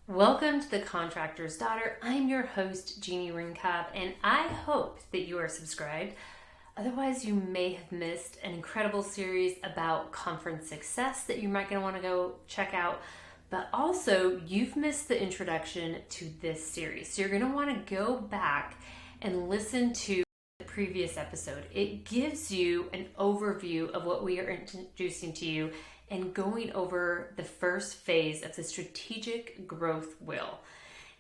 Welcome to The Contractor's Daughter. I'm your host, Jeannie Ringcop, and I hope that you are subscribed. Otherwise, you may have missed an incredible series about conference success that you might want to go check out. But also, you've missed the introduction to this series. So you're going to want to go back and listen to the previous episode. It gives you an overview of what we are introducing to you and going over the first phase of the strategic growth wheel.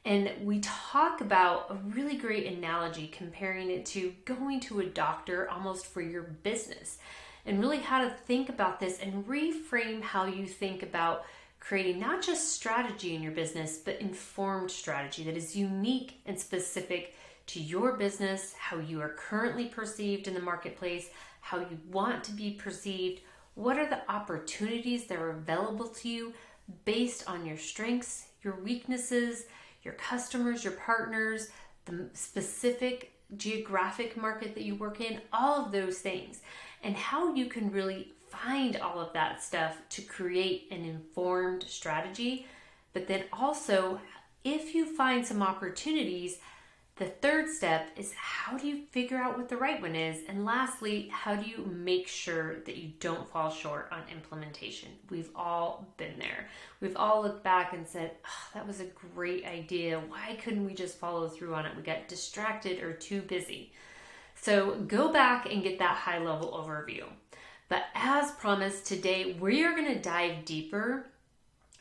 And we talk about a really great analogy comparing it to going to a doctor almost for your business, and really how to think about this and reframe how you think about creating not just strategy in your business, but informed strategy that is unique and specific to your business, how you are currently perceived in the marketplace, how you want to be perceived. What are the opportunities that are available to you based on your strengths, your weaknesses, your customers, your partners, the specific geographic market that you work in, all of those things, and how you can really find all of that stuff to create an informed strategy. But then also, if you find some opportunities, the third step is how do you figure out what the right one is? And lastly, how do you make sure that you don't fall short on implementation? We've all been there. We've all looked back and said, oh, that was a great idea. Why couldn't we just follow through on it? We got distracted or too busy. So go back and get that high level overview. But as promised, today we are going to dive deeper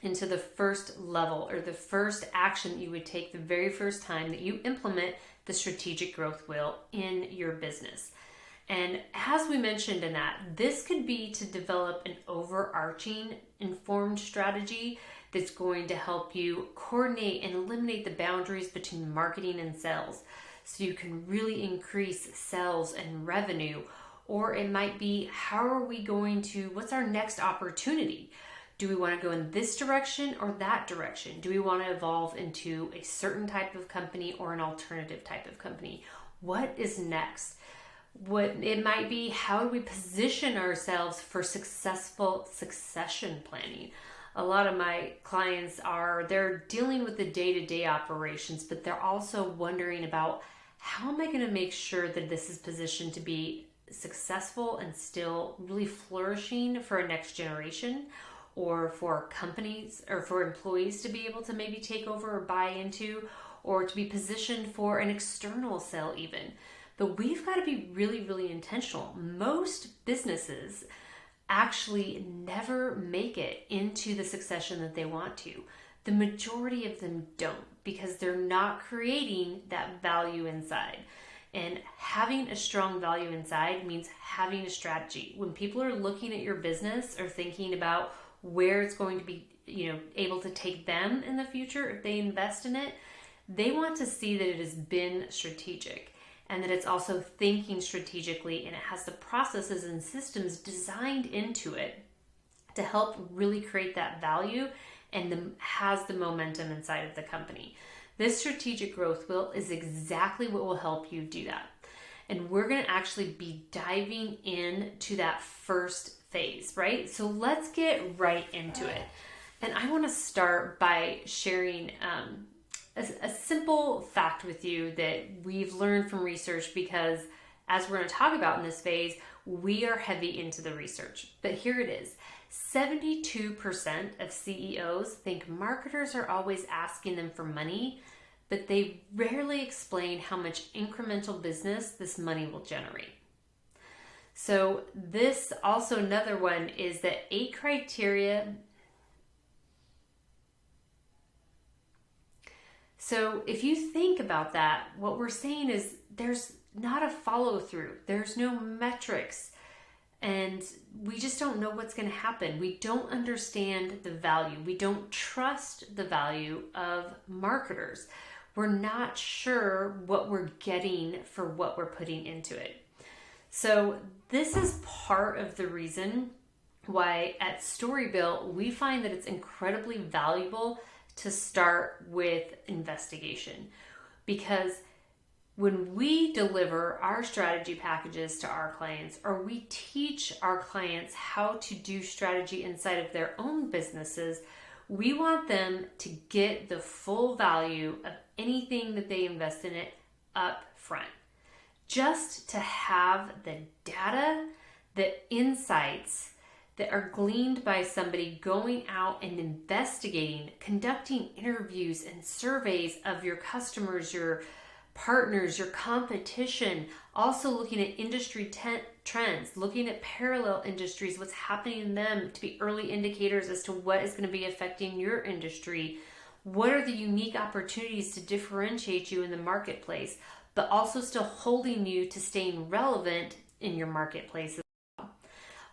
into the first level, or the first action that you would take the very first time that you implement the strategic growth wheel in your business. And as we mentioned in that, this could be to develop an overarching informed strategy that's going to help you coordinate and eliminate the boundaries between marketing and sales so you can really increase sales and revenue. Or it might be, what's our next opportunity? Do we want to go in this direction or that direction? Do we want to evolve into a certain type of company or an alternative type of company? What is next? What it might be, how do we position ourselves for successful succession planning? A lot of my clients they're dealing with the day-to-day operations, but they're also wondering about how am I going to make sure that this is positioned to be successful and still really flourishing for a next generation, or for companies or for employees to be able to maybe take over or buy into, or to be positioned for an external sale even. But we've got to be really, really intentional. Most businesses actually never make it into the succession that they want to. The majority of them don't, because they're not creating that value inside. And having a strong value inside means having a strategy. When people are looking at your business or thinking about where it's going to be, able to take them in the future if they invest in it, they want to see that it has been strategic and that it's also thinking strategically and it has the processes and systems designed into it to help really create that value and has the momentum inside of the company. This strategic growth wheel is exactly what will help you do that. And we're going to actually be diving into that first phase, right? So let's get right into it. And I want to start by sharing a simple fact with you that we've learned from research, because as we're going to talk about in this phase, we are heavy into the research. But here it is. 72% of CEOs think marketers are always asking them for money, but they rarely explain how much incremental business this money will generate. So this also, another one is that 8 criteria. So if you think about that, what we're saying is there's not a follow through. There's no metrics. And we just don't know what's going to happen. We don't understand the value. We don't trust the value of marketers. We're not sure what we're getting for what we're putting into it. So this is part of the reason why at Storybill, we find that it's incredibly valuable to start with investigation, because when we deliver our strategy packages to our clients, or we teach our clients how to do strategy inside of their own businesses, We want them to get the full value of anything that they invest in it up front. Just to have the data, the insights that are gleaned by somebody going out and investigating, conducting interviews and surveys of your customers, your partners, your competition, also looking at industry trends, looking at parallel industries, what's happening in them to be early indicators as to what is going to be affecting your industry. What are the unique opportunities to differentiate you in the marketplace, but also still holding you to staying relevant in your marketplace?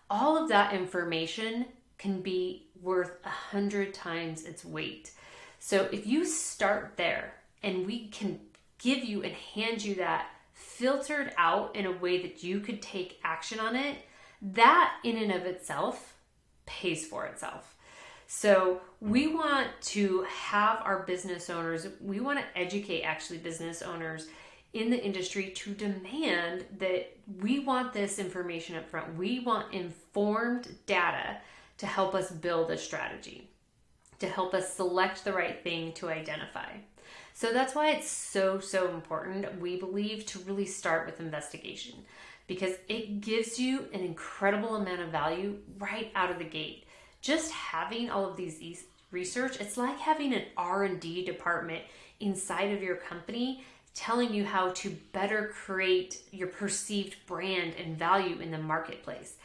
All of that information can be worth 100 times its weight. So if you start there and we can give you and hand you that filtered out in a way that you could take action on it, that in and of itself pays for itself. So we want to have our business owners, we want to educate actually business owners in the industry to demand that we want this information up front. We want informed data to help us build a strategy, to help us select the right thing to identify. So that's why it's so important, we believe, to really start with investigation, because it gives you an incredible amount of value right out of the gate. Just having all of these research, it's like having an R&D department inside of your company telling you how to better create your perceived brand and value in the marketplace.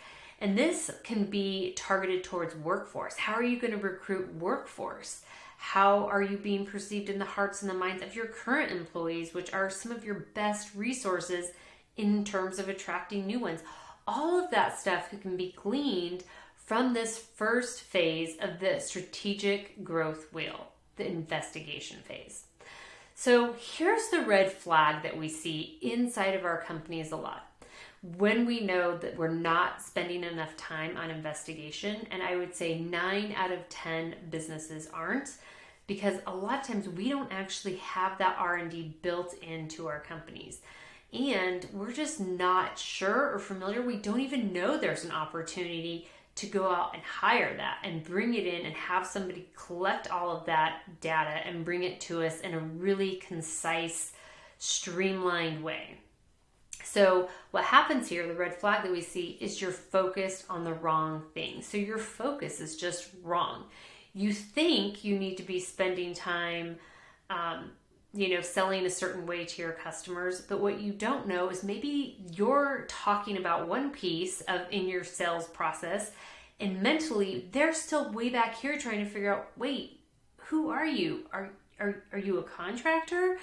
And this can be targeted towards workforce. How are you going to recruit workforce? How are you being perceived in the hearts and the minds of your current employees, which are some of your best resources in terms of attracting new ones? All of that stuff can be gleaned from this first phase of the strategic growth wheel, the investigation phase. So here's the red flag that we see inside of our companies a lot. When we know that we're not spending enough time on investigation, and I would say 9 out of 10 businesses aren't, because a lot of times we don't actually have that R&D built into our companies. And we're just not sure or familiar. We don't even know there's an opportunity to go out and hire that and bring it in and have somebody collect all of that data and bring it to us in a really concise, streamlined way. So what happens here, the red flag that we see, is you're focused on the wrong thing. So your focus is just wrong. You think you need to be spending time, selling a certain way to your customers, but what you don't know is maybe you're talking about one piece in your sales process, and mentally they're still way back here trying to figure out, wait, who are you? Are you a contractor,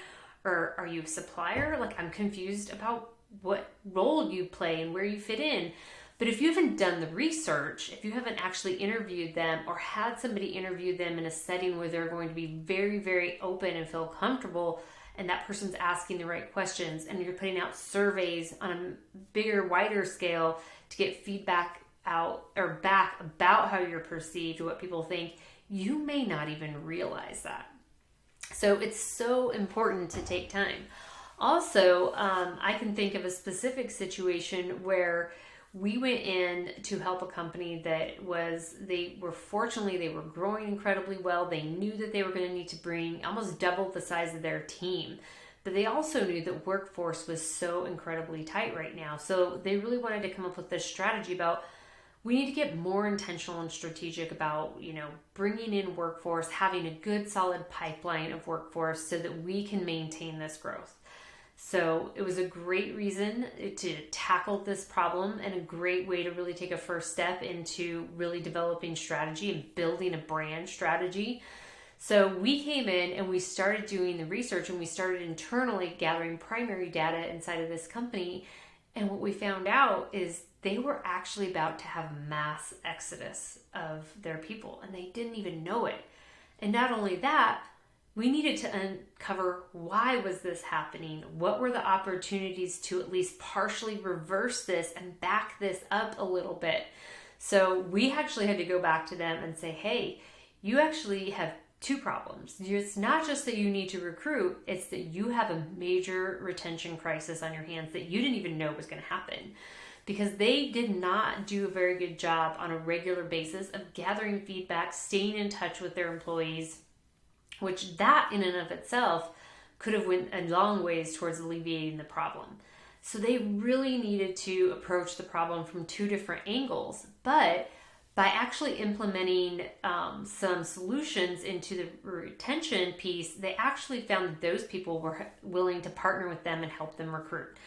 or are you a supplier? Like, I'm confused about what role you play and where you fit in. But if you haven't done the research, if you haven't actually interviewed them or had somebody interview them in a setting where they're going to be very, very open and feel comfortable, and that person's asking the right questions, and you're putting out surveys on a bigger, wider scale to get feedback out or back about how you're perceived, what people think, you may not even realize that. So it's so important to take time. Also, I can think of a specific situation where we went in to help a company they were growing incredibly well. They knew that they were going to need to bring almost double the size of their team, but they also knew that workforce was so incredibly tight right now. So they really wanted to come up with this strategy about, we need to get more intentional and strategic about, bringing in workforce, having a good solid pipeline of workforce so that we can maintain this growth. So it was a great reason to tackle this problem, and a great way to really take a first step into really developing strategy and building a brand strategy. So we came in and we started doing the research, and we started internally gathering primary data inside of this company. And what we found out is they were actually about to have mass exodus of their people, and they didn't even know it. And not only that, we needed to uncover, why was this happening? What were the opportunities to at least partially reverse this and back this up a little bit? So we actually had to go back to them and say, hey, you actually have 2 problems. It's not just that you need to recruit, it's that you have a major retention crisis on your hands that you didn't even know was going to happen. because they did not do a very good job on a regular basis of gathering feedback, staying in touch with their employees, which that in and of itself could have went a long ways towards alleviating the problem. So they really needed to approach the problem from two different angles. But by actually implementing some solutions into the retention piece, they actually found that those people were willing to partner with them and help them recruit.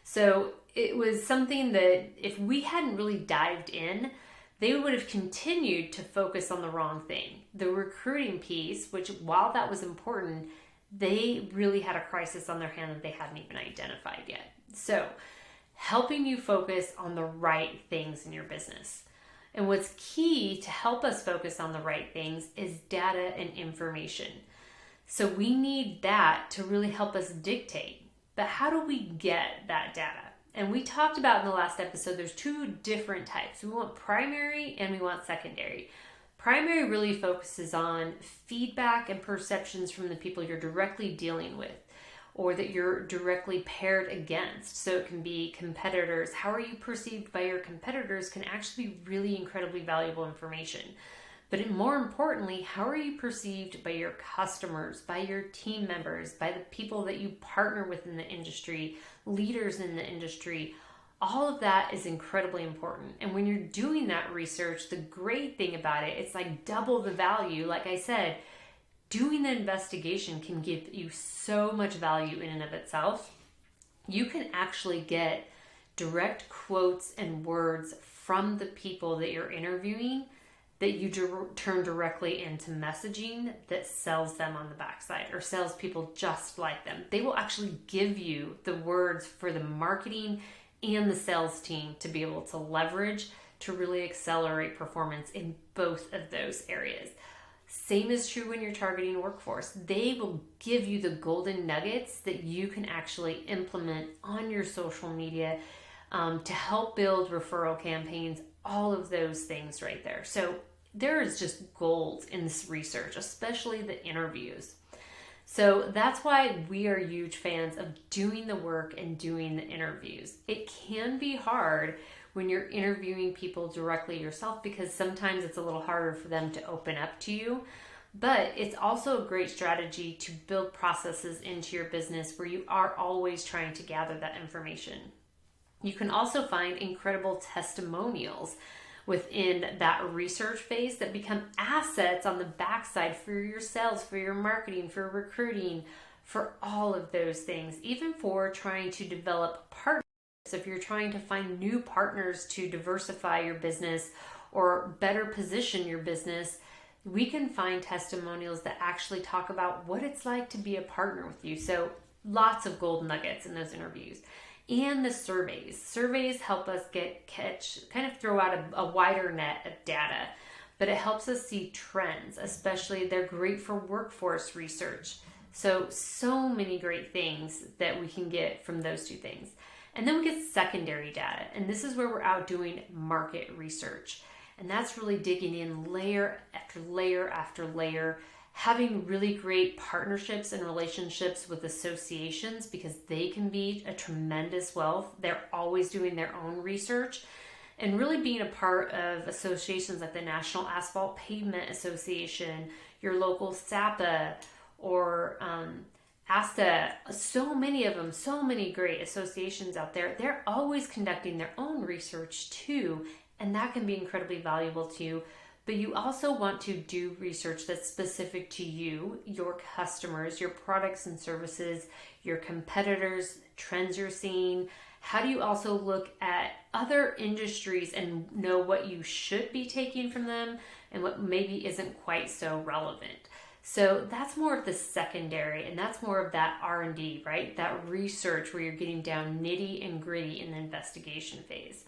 So it was something that if we hadn't really dived in, they would have continued to focus on the wrong thing. The recruiting piece, which while that was important, they really had a crisis on their hand that they hadn't even identified yet. So helping you focus on the right things in your business. And what's key to help us focus on the right things is data and information. So we need that to really help us dictate. But how do we get that data? And we talked about in the last episode, there's two different types. We want primary and we want secondary. Primary really focuses on feedback and perceptions from the people you're directly dealing with or that you're directly paired against. So it can be competitors. How are you perceived by your competitors can actually be really incredibly valuable information. But more importantly, how are you perceived by your customers, by your team members, by the people that you partner with in the industry, leaders in the industry? All of that is incredibly important. And when you're doing that research, the great thing about it, it's like double the value. Like I said, doing the investigation can give you so much value in and of itself. You can actually get direct quotes and words from the people that you're interviewing that you turn directly into messaging that sells them on the backside or sells people just like them. They will actually give you the words for the marketing and the sales team to be able to leverage to really accelerate performance in both of those areas. Same is true when you're targeting workforce. They will give you the golden nuggets that you can actually implement on your social media to help build referral campaigns, all of those things right there. So there is just gold in this research, especially the interviews. So that's why we are huge fans of doing the work and doing the interviews. It can be hard when you're interviewing people directly yourself because sometimes it's a little harder for them to open up to you. But it's also a great strategy to build processes into your business where you are always trying to gather that information. You can also find incredible testimonials within that research phase that become assets on the backside for your sales, for your marketing, for recruiting, for all of those things, even for trying to develop partnerships. If you're trying to find new partners to diversify your business or better position your business, we can find testimonials that actually talk about what it's like to be a partner with you. So lots of gold nuggets in those interviews. And the surveys. Surveys help us throw out a wider net of data, but it helps us see trends, especially they're great for workforce research. So many great things that we can get from those two things. And then we get secondary data, and this is where we're out doing market research. And that's really digging in layer after layer after layer, having really great partnerships and relationships with associations because they can be a tremendous wealth. They're always doing their own research, and really being a part of associations like the National Asphalt Pavement Association, your local SAPA, or ASTA, so many of them, so many great associations out there. They're always conducting their own research too, and that can be incredibly valuable to you. But you also want to do research that's specific to you, your customers, your products and services, your competitors, trends you're seeing. How do you also look at other industries and know what you should be taking from them and what maybe isn't quite so relevant? So that's more of the secondary, and that's more of that R&D, right? That research where you're getting down nitty and gritty in the investigation phase.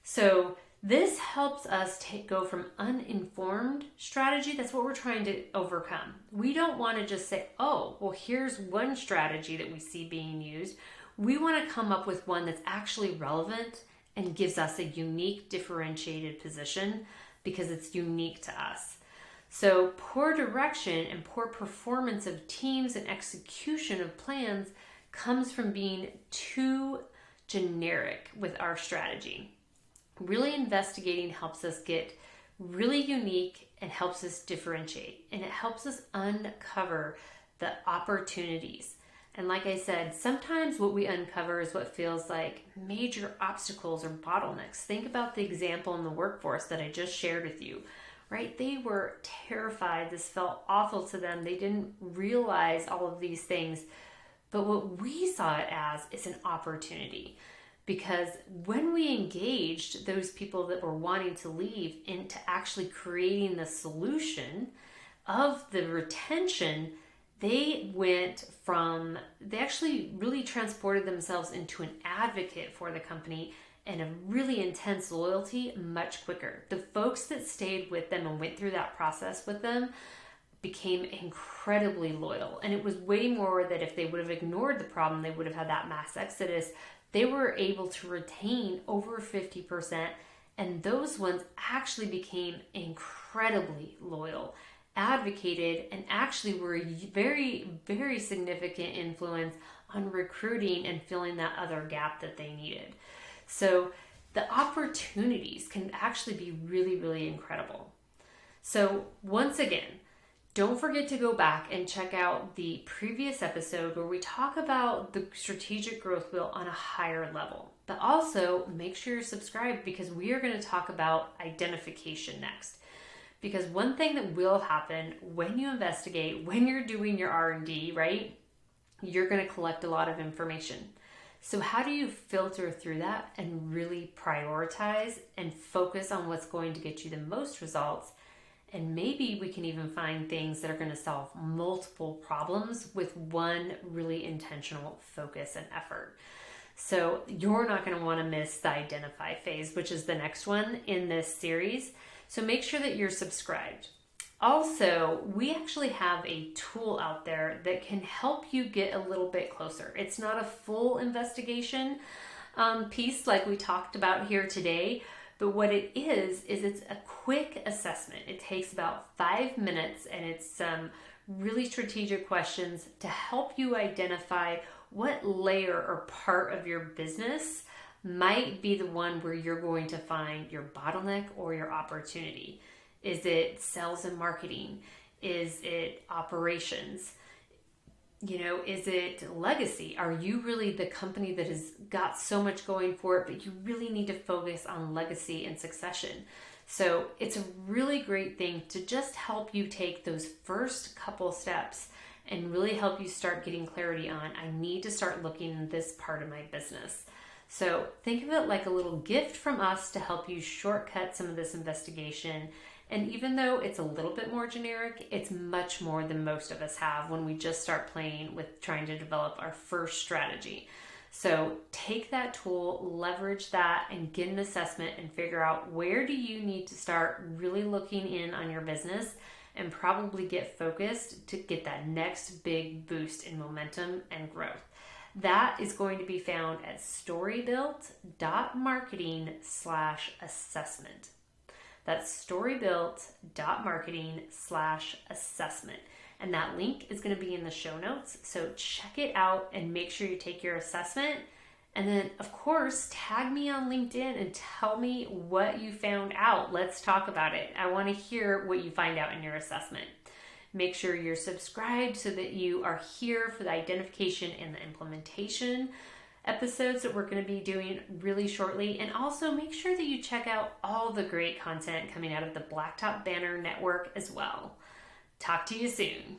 So this helps us go from uninformed strategy. That's what we're trying to overcome. We don't want to just say, oh, well, here's one strategy that we see being used. We want to come up with one that's actually relevant and gives us a unique, differentiated position because it's unique to us. So poor direction and poor performance of teams and execution of plans comes from being too generic with our strategy. Really investigating helps us get really unique and helps us differentiate, and it helps us uncover the opportunities. And like I said, sometimes what we uncover is what feels like major obstacles or bottlenecks. Think about the example in the workforce that I just shared with you, right? They were terrified. This felt awful to them. They didn't realize all of these things. But what we saw it as is an opportunity. Because when we engaged those people that were wanting to leave into actually creating the solution of the retention, they actually really transported themselves into an advocate for the company and a really intense loyalty much quicker. The folks that stayed with them and went through that process with them became incredibly loyal. And it was way more that if they would have ignored the problem, they would have had that mass exodus. They were able to retain over 50%, and those ones actually became incredibly loyal, advocated, and actually were a very, very significant influence on recruiting and filling that other gap that they needed. So the opportunities can actually be really, really incredible. So once again, don't forget to go back and check out the previous episode where we talk about the strategic growth wheel on a higher level. But also make sure you're subscribed, because we are going to talk about identification next. Because one thing that will happen when you investigate, when you're doing your R&D, right, you're going to collect a lot of information. So how do you filter through that and really prioritize and focus on what's going to get you the most results? And maybe we can even find things that are going to solve multiple problems with one really intentional focus and effort. So you're not going to want to miss the identify phase, which is the next one in this series. So make sure that you're subscribed. Also, we actually have a tool out there that can help you get a little bit closer. It's not a full investigation piece like we talked about here today, but what it is it's a quick assessment. It takes about 5 minutes, and it's some really strategic questions to help you identify what layer or part of your business might be the one where you're going to find your bottleneck or your opportunity. Is it sales and marketing? Is it operations? Is it legacy? Are you really the company that has got so much going for it, but you really need to focus on legacy and succession? So it's a really great thing to just help you take those first couple steps and really help you start getting clarity on, I need to start looking at this part of my business. So think of it like a little gift from us to help you shortcut some of this investigation. And even though it's a little bit more generic, it's much more than most of us have when we just start playing with trying to develop our first strategy. So take that tool, leverage that, and get an assessment and figure out where do you need to start really looking in on your business and probably get focused to get that next big boost in momentum and growth. That is going to be found at storybuilt.marketing/assessment. That's storybuilt.marketing/assessment. And that link is going to be in the show notes. So check it out and make sure you take your assessment. And then, of course, tag me on LinkedIn and tell me what you found out. Let's talk about it. I want to hear what you find out in your assessment. Make sure you're subscribed so that you are here for the identification and the implementation episodes that we're going to be doing really shortly. And also make sure that you check out all the great content coming out of the Blacktop Banner Network as well. Talk to you soon.